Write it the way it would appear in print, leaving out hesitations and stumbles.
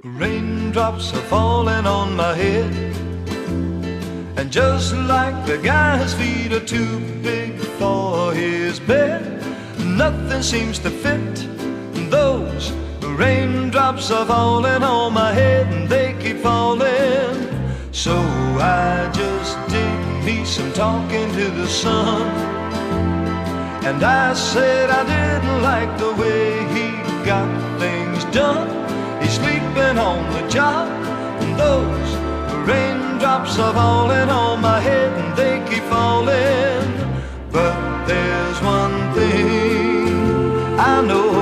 Raindrops are falling on my head, and just like the guy's feet are too big for his bed, nothing seems to fit. Those raindrops are falling on my head, and they keep falling. So I just did me some talking to the sun, and I said I didn't like the way he got things done. He's sleeping on the job, and those raindrops are falling on my head, and they keep falling. But there's one thing I know